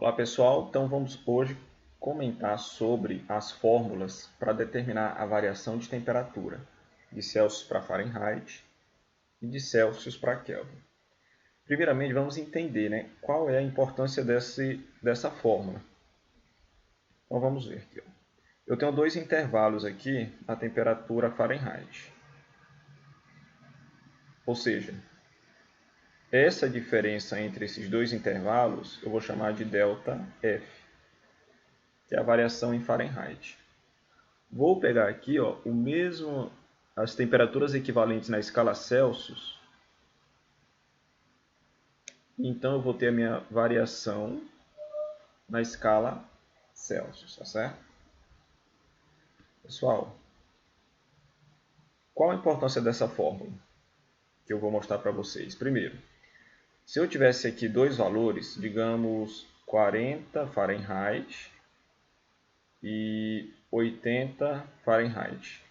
Olá pessoal, então vamos hoje comentar sobre as fórmulas para determinar a variação de temperatura de Celsius para Fahrenheit e de Celsius para Kelvin. Primeiramente vamos entender, qual é a importância dessa fórmula. Então vamos ver aqui. Eu tenho dois intervalos aqui na temperatura Fahrenheit. Ou seja, essa diferença entre esses dois intervalos eu vou chamar de ΔF, que é a variação em Fahrenheit. Vou pegar aqui as temperaturas equivalentes na escala Celsius. Então eu vou ter a minha variação na escala Celsius, tá certo? Pessoal, qual a importância dessa fórmula que eu vou mostrar para vocês? Primeiro, se eu tivesse aqui dois valores, digamos 40 Fahrenheit e 80 Fahrenheit,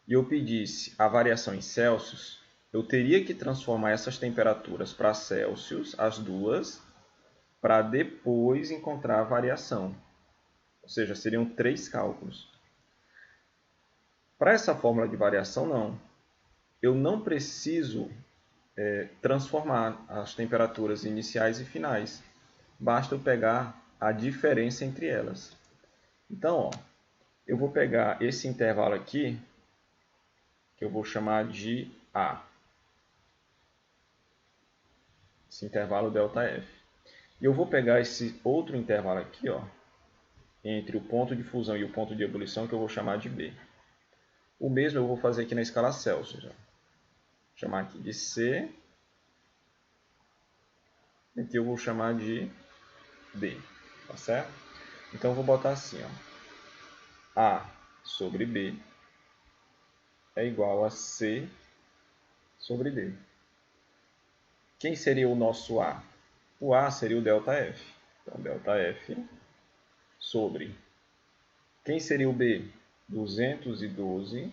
e eu pedisse a variação em Celsius, eu teria que transformar essas temperaturas para Celsius, as duas, para depois encontrar a variação. Ou seja, seriam 3 cálculos. Para essa fórmula de variação, não. Eu não preciso transformar as temperaturas iniciais e finais. Basta eu pegar a diferença entre elas. Então, eu vou pegar esse intervalo aqui, que eu vou chamar de A. Esse intervalo ΔF. E eu vou pegar esse outro intervalo aqui, entre o ponto de fusão e o ponto de ebulição, que eu vou chamar de B. O mesmo eu vou fazer aqui na escala Celsius. Vou chamar aqui de C. Aqui eu vou chamar de D. Tá certo? Então eu vou botar assim, A sobre B é igual a C sobre D. Quem seria o nosso A? O A seria o ΔF. Então, ΔF sobre. Quem seria o B? 212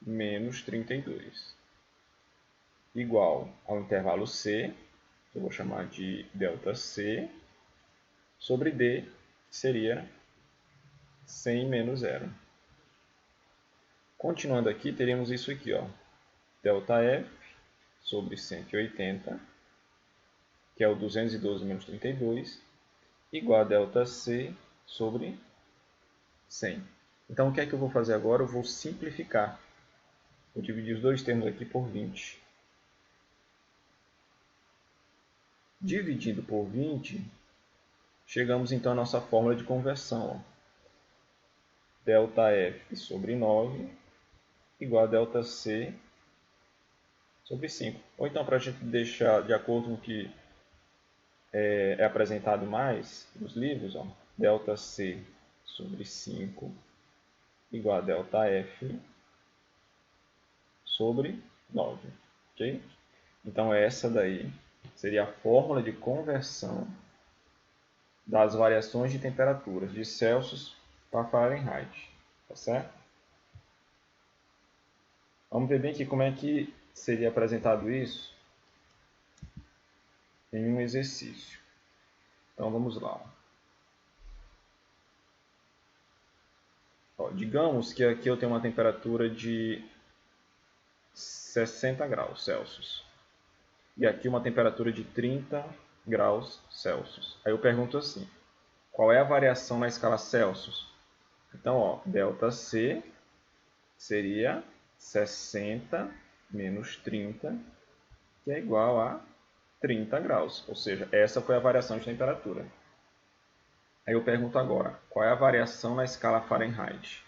menos 32. Igual ao intervalo C, que eu vou chamar de ΔC, sobre D, que seria 100 menos 0. Continuando aqui, teríamos isso aqui, ΔF sobre 180, que é o 212 menos 32, igual a ΔC sobre 100. Então, o que é que eu vou fazer agora? Eu vou simplificar. Vou dividir os dois termos aqui por 20. Dividindo por 20, chegamos então à nossa fórmula de conversão. ΔF sobre 9 igual a ΔC sobre 5. Ou então, para a gente deixar de acordo com o que é apresentado mais nos livros, ΔC sobre 5 igual a ΔF sobre 9. Ok? Então, essa daí seria a fórmula de conversão das variações de temperaturas de Celsius para Fahrenheit. Tá certo? Vamos ver bem aqui como é que seria apresentado isso em um exercício. Então, vamos lá. Digamos que aqui eu tenho uma temperatura de 60 graus Celsius. E aqui uma temperatura de 30 graus Celsius. Aí eu pergunto assim, qual é a variação na escala Celsius? Então, ΔC seria 60 menos 30, que é igual a 30 graus. Ou seja, essa foi a variação de temperatura. Aí eu pergunto agora, qual é a variação na escala Fahrenheit?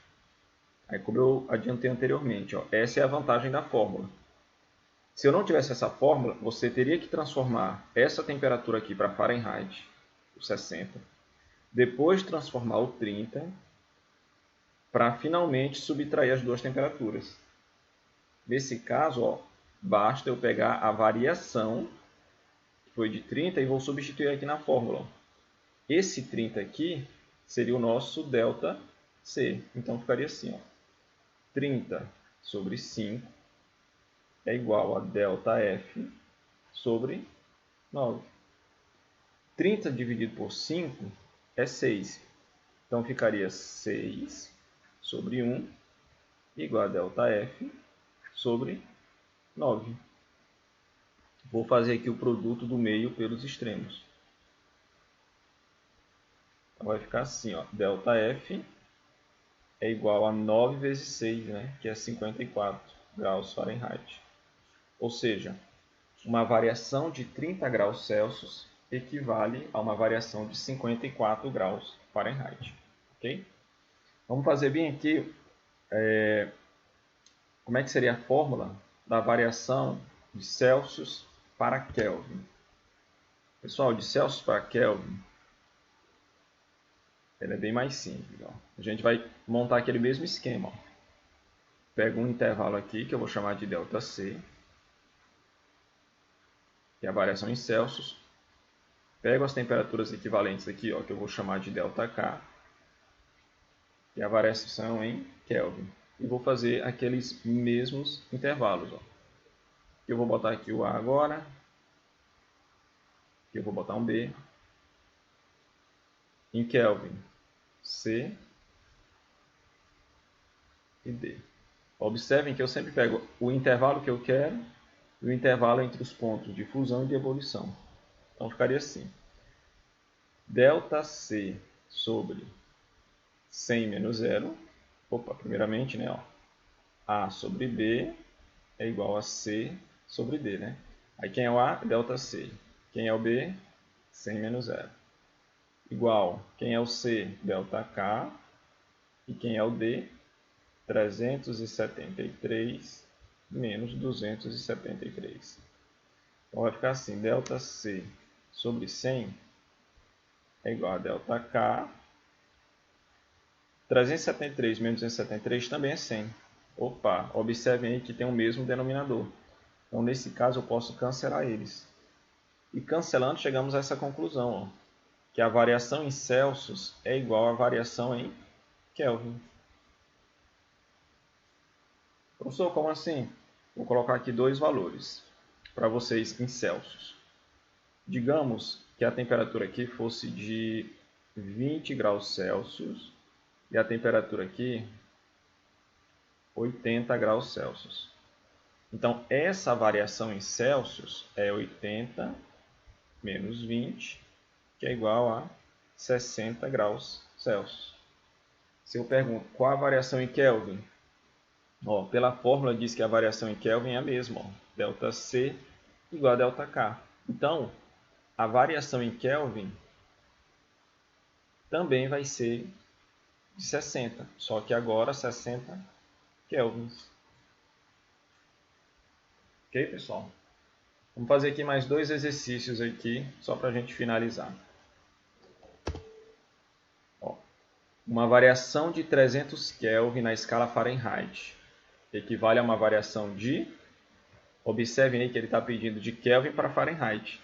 Aí, como eu adiantei anteriormente, essa é a vantagem da fórmula. Se eu não tivesse essa fórmula, você teria que transformar essa temperatura aqui para Fahrenheit, o 60, depois transformar o 30, para finalmente subtrair as duas temperaturas. Nesse caso, basta eu pegar a variação, que foi de 30, e vou substituir aqui na fórmula. Esse 30 aqui seria o nosso ΔC. Então, ficaria assim, 30 sobre 5 é igual a ΔF sobre 9. 30 dividido por 5 é 6. Então, ficaria 6 sobre 1 igual a ΔF sobre 9. Vou fazer aqui o produto do meio pelos extremos. Então, vai ficar assim, ó, ΔF é igual a 9 vezes 6, né, que é 54 graus Fahrenheit. Ou seja, uma variação de 30 graus Celsius equivale a uma variação de 54 graus Fahrenheit. Ok? Vamos fazer bem aqui como é que seria a fórmula da variação de Celsius para Kelvin. Pessoal, de Celsius para Kelvin, ela é bem mais simples. Ó. A gente vai montar aquele mesmo esquema. Ó. Pego um intervalo aqui, que eu vou chamar de ΔC, que é a variação em Celsius. Pego as temperaturas equivalentes aqui, ó, que eu vou chamar de ΔK, que é a variação em Kelvin. E vou fazer aqueles mesmos intervalos. Ó. Eu vou botar aqui o A agora. Aqui eu vou botar um B. Em Kelvin, C e D. Observem que eu sempre pego o intervalo que eu quero e o intervalo entre os pontos de fusão e de ebulição. Então ficaria assim. ΔC sobre 100 menos 0. Opa, primeiramente, né, ó, A sobre B é igual a C sobre D, né? Aí quem é o A? ΔC. Quem é o B? 100 menos 0. Igual, quem é o C? ΔK. E quem é o D? 373 menos 273. Então vai ficar assim, ΔC sobre 100 é igual a ΔK. 373 menos 273 também é 100. Opa, observem aí que tem o mesmo denominador. Então, nesse caso, eu posso cancelar eles. E cancelando, chegamos a essa conclusão, ó, que a variação em Celsius é igual à variação em Kelvin. Professor, como assim? Vou colocar aqui dois valores para vocês em Celsius. Digamos que a temperatura aqui fosse de 20 graus Celsius e a temperatura aqui 80 graus Celsius. Então, essa variação em Celsius é 80 menos 20, que é igual a 60 graus Celsius. Se eu pergunto qual a variação em Kelvin, ó, pela fórmula diz que a variação em Kelvin é a mesma, ó, ΔC igual a ΔK. Então, a variação em Kelvin também vai ser de 60, só que agora 60 kelvins. Ok, pessoal? Vamos fazer aqui mais dois exercícios aqui, só para a gente finalizar. Ó, uma variação de 300 Kelvin na escala Fahrenheit equivale a uma variação de... Observem aí que ele está pedindo de Kelvin para Fahrenheit.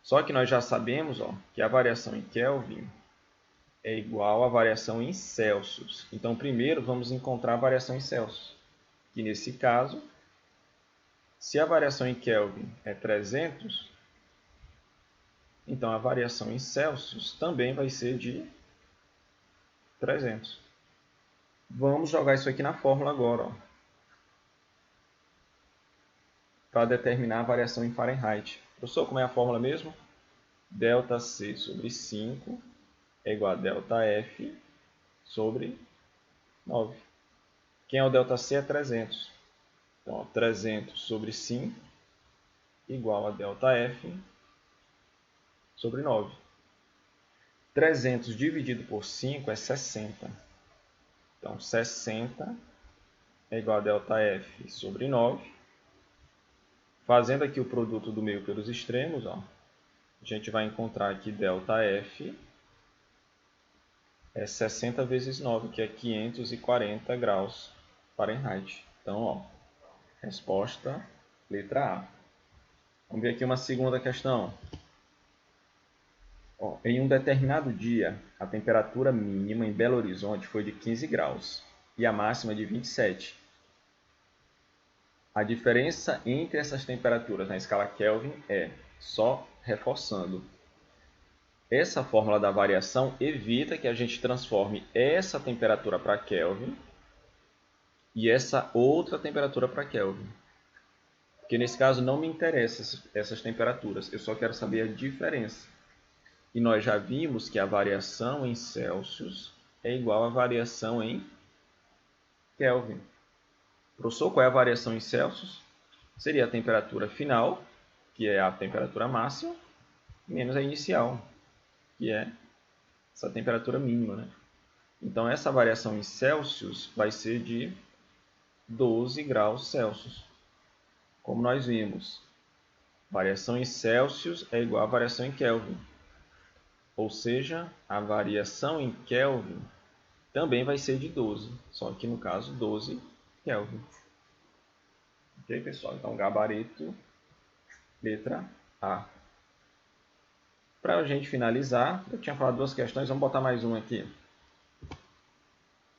Só que nós já sabemos, ó, que a variação em Kelvin é igual à variação em Celsius. Então, primeiro vamos encontrar a variação em Celsius. Que nesse caso, se a variação em Kelvin é 300, então a variação em Celsius também vai ser de 300. Vamos jogar isso aqui na fórmula agora, para determinar a variação em Fahrenheit. Professor, como é a fórmula mesmo? ΔC sobre 5 é igual a ΔF sobre 9. Quem é o ΔC é 300. Então, ó, 300 sobre 5 igual a ΔF sobre 9. 300 dividido por 5 é 60. Então, 60 é igual a ΔF sobre 9. Fazendo aqui o produto do meio pelos extremos, ó, a gente vai encontrar aqui ΔF é 60 vezes 9, que é 540 graus Fahrenheit. Então, ó, resposta letra A. Vamos ver aqui uma segunda questão. Ó, em um determinado dia, a temperatura mínima em Belo Horizonte foi de 15 graus e a máxima de 27. A diferença entre essas temperaturas na escala Kelvin é, só reforçando, Essa fórmula da variação evita que a gente transforme essa temperatura para Kelvin e essa outra temperatura para Kelvin. Porque nesse caso não me interessam essas temperaturas, eu só quero saber a diferença. E nós já vimos que a variação em Celsius é igual à variação em Kelvin. Professor, qual é a variação em Celsius? Seria a temperatura final, que é a temperatura máxima, menos a inicial, que é essa temperatura mínima, né? Então, essa variação em Celsius vai ser de 12 graus Celsius. Como nós vimos, variação em Celsius é igual a variação em Kelvin. Ou seja, a variação em Kelvin também vai ser de 12, só que no caso 12 Kelvin. Ok, pessoal? Então, gabarito, letra A. Para a gente finalizar, eu tinha falado duas questões, vamos botar mais uma aqui.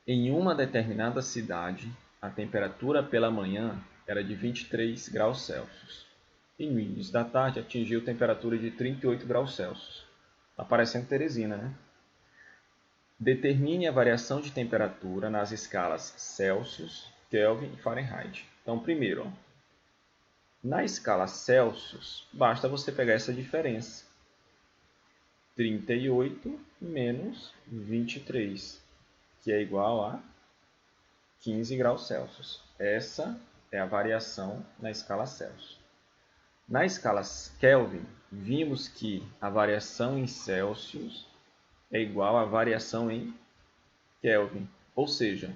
Em uma determinada cidade, a temperatura pela manhã era de 23 graus Celsius. E no início da tarde atingiu temperatura de 38 graus Celsius. Está parecendo Teresina, né? Determine a variação de temperatura nas escalas Celsius, Kelvin e Fahrenheit. Então, primeiro, ó, na escala Celsius, basta você pegar essa diferença. 38 menos 23, que é igual a 15 graus Celsius. Essa é a variação na escala Celsius. Na escala Kelvin, vimos que a variação em Celsius é igual à variação em Kelvin. Ou seja,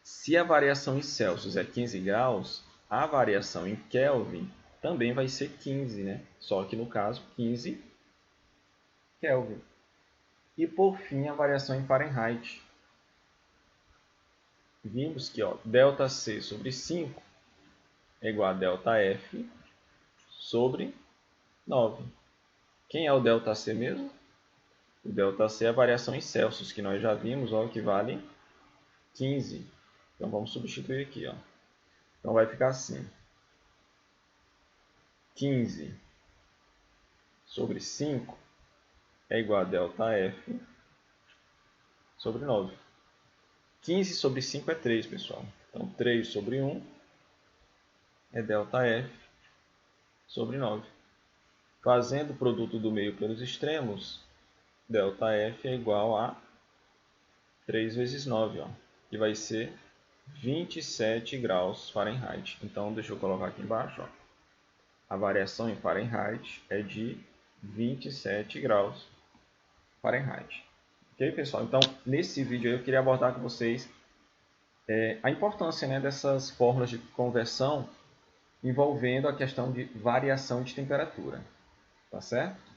se a variação em Celsius é 15 graus, a variação em Kelvin também vai ser 15, né? Só que no caso, 15 Kelvin. E por fim, a variação em Fahrenheit. Vimos que ΔC sobre 5 é igual a ΔF sobre 9. Quem é o ΔC mesmo? O ΔC é a variação em Celsius, que nós já vimos, que vale 15. Então vamos substituir aqui. Então vai ficar assim. 15 sobre 5 é igual a ΔF sobre 9. 15 sobre 5 é 3, pessoal. Então 3 sobre 1 é ΔF sobre 9. Fazendo o produto do meio pelos extremos, ΔF é igual a 3 vezes 9, que vai ser 27 graus Fahrenheit. Então, deixa eu colocar aqui embaixo. A variação em Fahrenheit é de 27 graus Fahrenheit. Ok, pessoal? Então, nesse vídeo eu queria abordar com vocês a importância, né, dessas fórmulas de conversão envolvendo a questão de variação de temperatura. Tá certo?